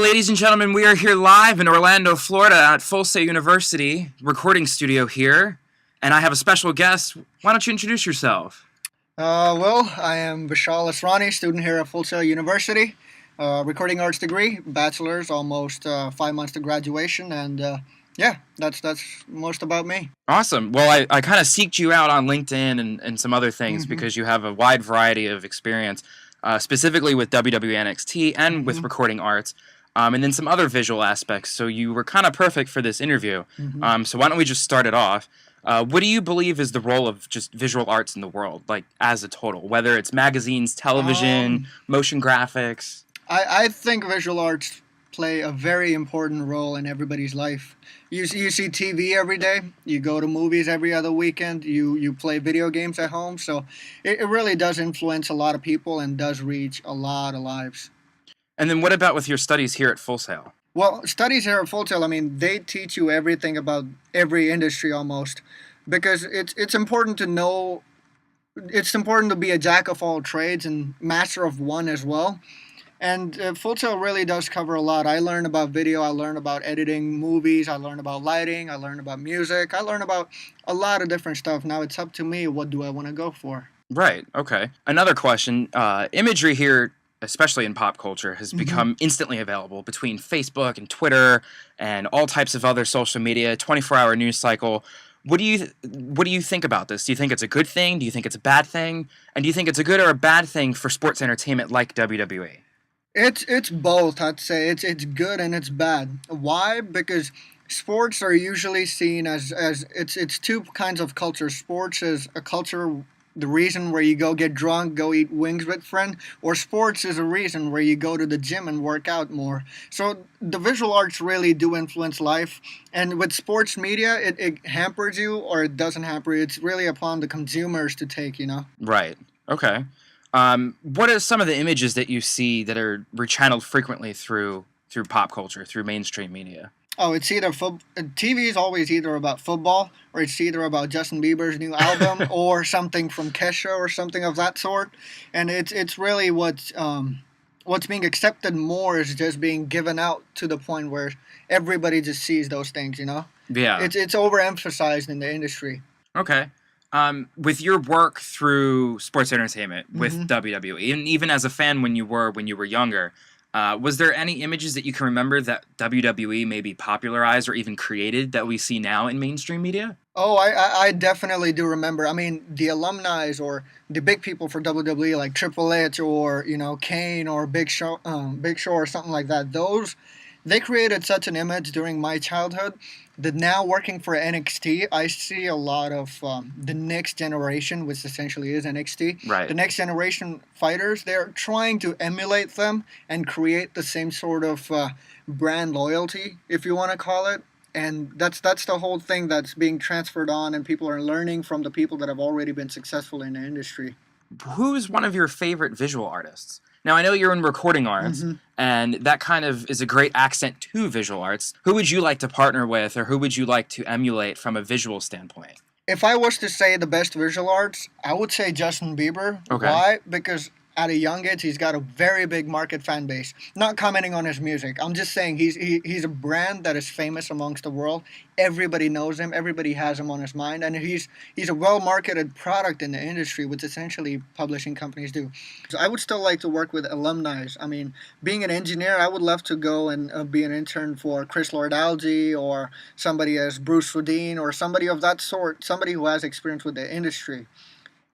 ladies and gentlemen, we are here live in Orlando, Florida at Full Sail University, recording studio here, and I have a special guest. Why don't you introduce yourself? I am Vishal Asrani, student here at Full Sail University, recording arts degree, bachelor's, almost 5 months to graduation, and yeah, that's most about me. Awesome. Well, I kind of seeked you out on LinkedIn and some other things Mm-hmm. because you have a wide variety of experience, specifically with WWE NXT and with Mm-hmm. recording arts, and then some other visual aspects. So you were kind of perfect for this interview. Mm-hmm. So why don't we just start it off? What do you believe is the role of just visual arts in the world, like as a total, whether it's magazines, television, motion graphics? I think visual arts play a very important role in everybody's life. You see TV every day. You go to movies every other weekend. You play video games at home. So it really does influence a lot of people and does reach a lot of lives. And then what about with your studies here at Full Sail? Well, studies here at Full Sail, I mean, they teach you everything about every industry almost, because it's important to know. It's important to be a jack of all trades and master of one as well. And Full Sail really does cover a lot. I learned about video, I learned about editing movies, I learned about lighting, I learned about music, I learned about a lot of different stuff. Now it's up to me, what do I want to go for? Right. Okay. Another question. Imagery here, especially in pop culture, has Mm-hmm. become instantly available between Facebook and Twitter and all types of other social media, 24-hour news cycle. What do you think about this? Do you think it's a good thing? Do you think it's a bad thing? And do you think it's a good or a bad thing for sports entertainment like WWE? It's both. I'd say it's good and it's bad. Why? Because sports are usually seen as it's two kinds of culture. Sports is a culture, the reason where you go get drunk, go eat wings with friend, or sports is a reason where you go to the gym and work out more. So the visual arts really do influence life, and with sports media, it hampers you or it doesn't hamper you. It's really upon the consumers to take. Right. Okay. What are some of the images that you see that are rechanneled frequently through pop culture, through mainstream media? Oh, it's either TV is always either about football or it's either about Justin Bieber's new album or something from Kesha or something of that sort. And it's really what's being accepted more is just being given out to the point where everybody just sees those things. Yeah. It's overemphasized in the industry. Okay. With your work through sports entertainment with Hmm. WWE, and even as a fan when you were younger, was there any images that you can remember that WWE maybe popularized or even created that we see now in mainstream media? Oh, I definitely do remember. I mean, the alumni or the big people for WWE, like Triple H or Kane or Big Show or something like that. Those they created such an image during my childhood that now working for NXT, I see a lot of the next generation, which essentially is NXT. Right. The next generation fighters, they're trying to emulate them and create the same sort of brand loyalty, if you want to call it. And that's the whole thing that's being transferred on, and people are learning from the people that have already been successful in the industry. Who's one of your favorite visual artists? Now, I know you're in recording arts, Hmm. and that kind of is a great accent to visual arts. Who would you like to partner with, or who would you like to emulate from a visual standpoint? If I was to say the best visual arts, I would say Justin Bieber. Okay. Why? Because at a young age, he's got a very big market fan base. Not commenting on his music. I'm just saying he's a brand that is famous amongst the world. Everybody knows him. Everybody has him on his mind, and he's a well marketed product in the industry, which essentially publishing companies do. So I would still like to work with alumni. I mean, being an engineer, I would love to go and be an intern for Chris Lord-Alge or somebody as Bruce Rodin or somebody of that sort. Somebody who has experience with the industry.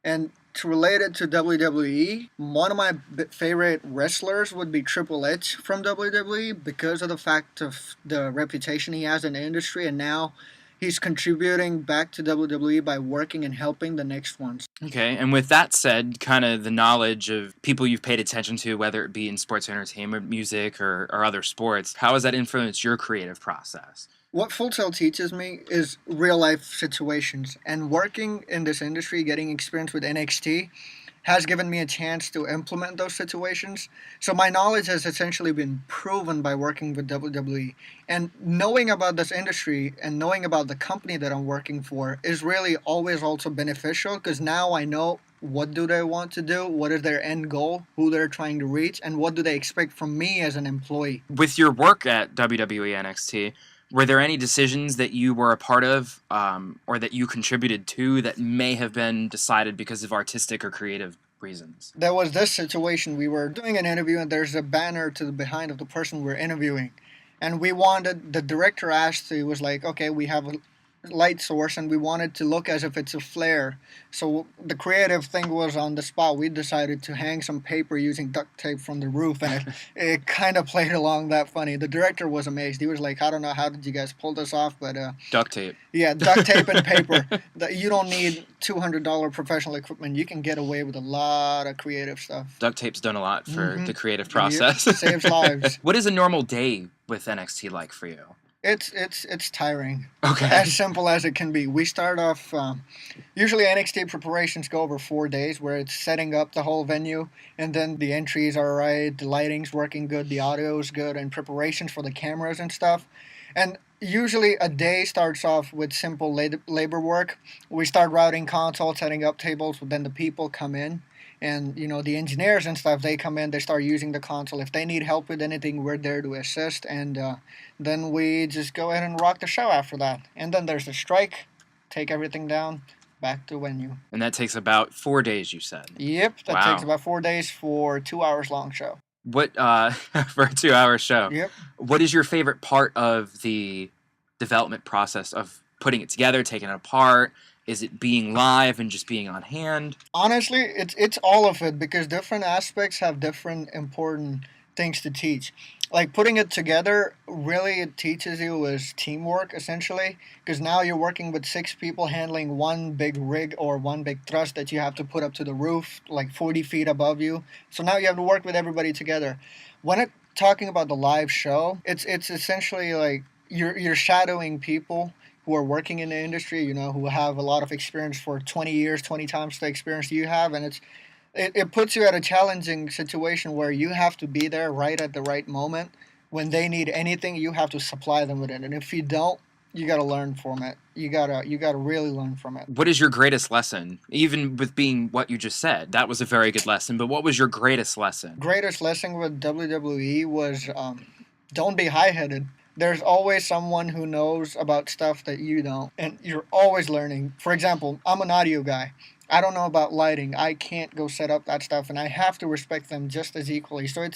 And to relate it to WWE, one of my favorite wrestlers would be Triple H from WWE because of the fact of the reputation he has in the industry, and now he's contributing back to WWE by working and helping the next ones. Okay, and with that said, kind of the knowledge of people you've paid attention to, whether it be in sports entertainment, music, or other sports, how has that influenced your creative process? What Full Sail teaches me is real life situations, and working in this industry, getting experience with NXT, has given me a chance to implement those situations. So my knowledge has essentially been proven by working with WWE. And knowing about this industry and knowing about the company that I'm working for is really always also beneficial because now I know what do they want to do, what is their end goal, who they're trying to reach, and what do they expect from me as an employee. With your work at WWE NXT, were there any decisions that you were a part of or that you contributed to that may have been decided because of artistic or creative reasons? There was this situation. We were doing an interview, and there's a banner to the behind of the person we're interviewing. And we wanted, the director asked, he was like, okay, we have a light source, and we want it to look as if it's a flare. So the creative thing was, on the spot, we decided to hang some paper using duct tape from the roof, and it kind of played along that funny. The director was amazed. He was like, I don't know how did you guys pull this off, but Duct tape. yeah, duct tape and paper. You don't need $200 professional equipment. You can get away with a lot of creative stuff. Duct tape's done a lot for the creative Yep, process. saves lives. What is a normal day with NXT like for you? It's tiring. Okay. As simple as it can be. We start off. Usually NXT preparations go over 4 days, where it's setting up the whole venue, and then the entries are right, the lighting's working good, the audio's good, and preparations for the cameras and stuff. And usually a day starts off with simple labor work. We start routing consoles, setting up tables, then the people come in. And, the engineers and stuff, they come in, they start using the console. If they need help with anything, we're there to assist. And then we just go ahead and rock the show after that. And then there's a strike, take everything down, back to venue. And that takes about 4 days, you said. Yep, that Wow. takes about 4 days for a 2 hours long show. What for a 2-hour show? Yep. What is your favorite part of the development process of putting it together, taking it apart? Is it being live and just being on hand? Honestly, it's all of it, because different aspects have different important things to teach. Like putting it together, really it teaches you is teamwork, essentially, because now you're working with 6 people handling one big rig or one big thrust that you have to put up to the roof, like 40 feet above you. So now you have to work with everybody together. When it talking about the live show, it's essentially like you're shadowing people who are working in the industry, who have a lot of experience for 20 years, 20 times the experience you have. And it puts you at a challenging situation where you have to be there right at the right moment. When they need anything, you have to supply them with it. And if you don't, you got to learn from it. You got to really learn from it. What is your greatest lesson? Even with being what you just said, that was a very good lesson. But what was your greatest lesson? Greatest lesson with WWE was don't be high-headed. There's always someone who knows about stuff that you don't, and you're always learning. For example, I'm an audio guy. I don't know about lighting. I can't go set up that stuff, and I have to respect them just as equally. So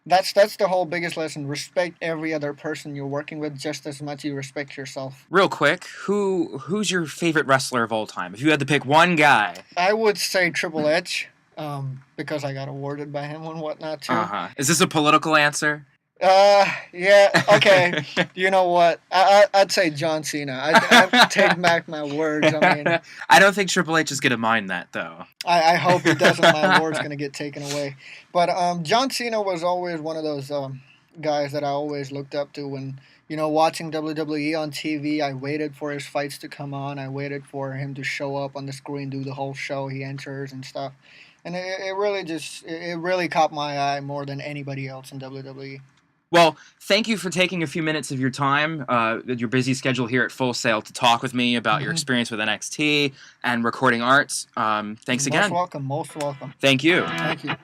that's the whole biggest lesson. Respect every other person you're working with just as much as you respect yourself. Real quick, who's your favorite wrestler of all time? If you had to pick one guy. I would say Triple H, because I got awarded by him and whatnot too. Is this a political answer? Yeah, okay. You know what? I'd say John Cena. I take back my words. I mean, I don't think Triple H is gonna mind that though. I hope he doesn't. My word's gonna get taken away. But John Cena was always one of those guys that I always looked up to. When watching WWE on TV, I waited for his fights to come on. I waited for him to show up on the screen, do the whole show. He enters and stuff, and it really caught my eye more than anybody else in WWE. Well, thank you for taking a few minutes of your time, your busy schedule here at Full Sail, to talk with me about your experience with NXT and recording arts. Thanks again. Most welcome. Thank you. Thank you.